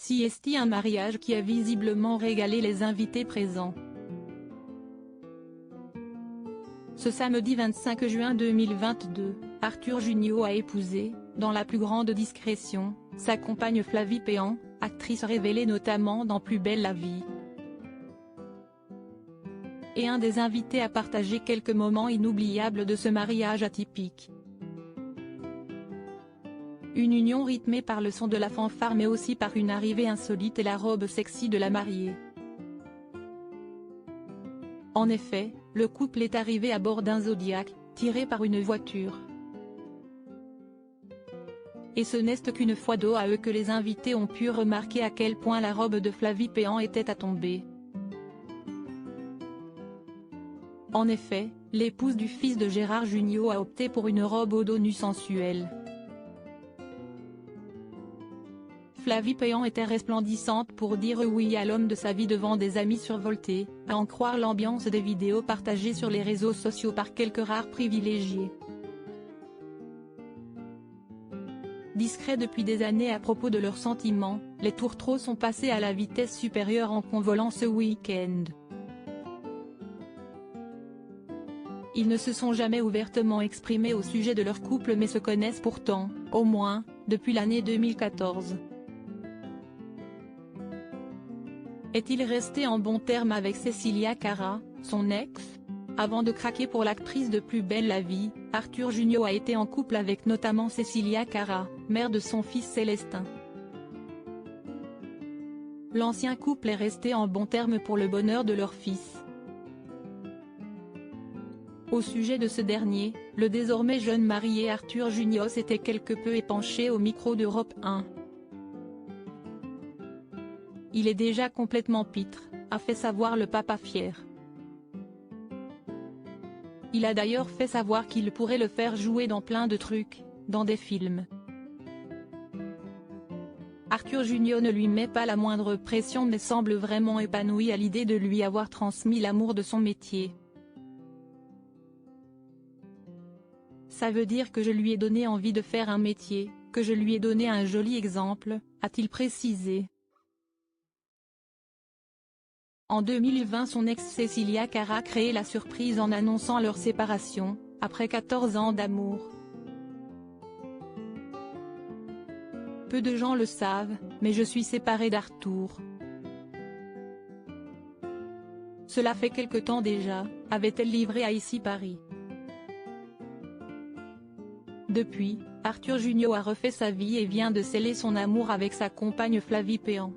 Siesti, un mariage qui a visiblement régalé les invités présents. Ce samedi 25 juin 2022, Arthur Junio a épousé, dans la plus grande discrétion, sa compagne Flavie Péan, actrice révélée notamment dans Plus belle la vie. Et un des invités a partagé quelques moments inoubliables de ce mariage atypique. Une union rythmée par le son de la fanfare mais aussi par une arrivée insolite et la robe sexy de la mariée. En effet, le couple est arrivé à bord d'un Zodiac, tiré par une voiture. Et ce n'est qu'une fois dos à eux que les invités ont pu remarquer à quel point la robe de Flavie Péan était à tomber. En effet, l'épouse du fils de Gérard Junio a opté pour une robe au dos nu sensuelle. Flavie Péan était resplendissante pour dire oui à l'homme de sa vie devant des amis survoltés, à en croire l'ambiance des vidéos partagées sur les réseaux sociaux par quelques rares privilégiés. Discrets depuis des années à propos de leurs sentiments, les tourtereaux sont passés à la vitesse supérieure en convolant ce week-end. Ils ne se sont jamais ouvertement exprimés au sujet de leur couple mais se connaissent pourtant, au moins, depuis l'année 2014. Est-il resté en bons termes avec Cecilia Cara, son ex? Avant de craquer pour l'actrice de Plus belle la vie, Arthur Junio a été en couple avec notamment Cecilia Cara, mère de son fils Célestin. L'ancien couple est resté en bons termes pour le bonheur de leur fils. Au sujet de ce dernier, le désormais jeune marié Arthur Junio s'était quelque peu épanché au micro d'Europe 1. Il est déjà complètement pitre, a fait savoir le papa fier. Il a d'ailleurs fait savoir qu'il pourrait le faire jouer dans plein de trucs, dans des films. Arthur Junio ne lui met pas la moindre pression mais semble vraiment épanoui à l'idée de lui avoir transmis l'amour de son métier. Ça veut dire que je lui ai donné envie de faire un métier, que je lui ai donné un joli exemple, a-t-il précisé. En 2020 son ex Cecilia Cara a créé la surprise en annonçant leur séparation, après 14 ans d'amour. Peu de gens le savent, mais je suis séparée d'Arthur. Cela fait quelque temps déjà, avait-elle livré à Ici Paris. Depuis, Arthur Junio a refait sa vie et vient de sceller son amour avec sa compagne Flavie Péan.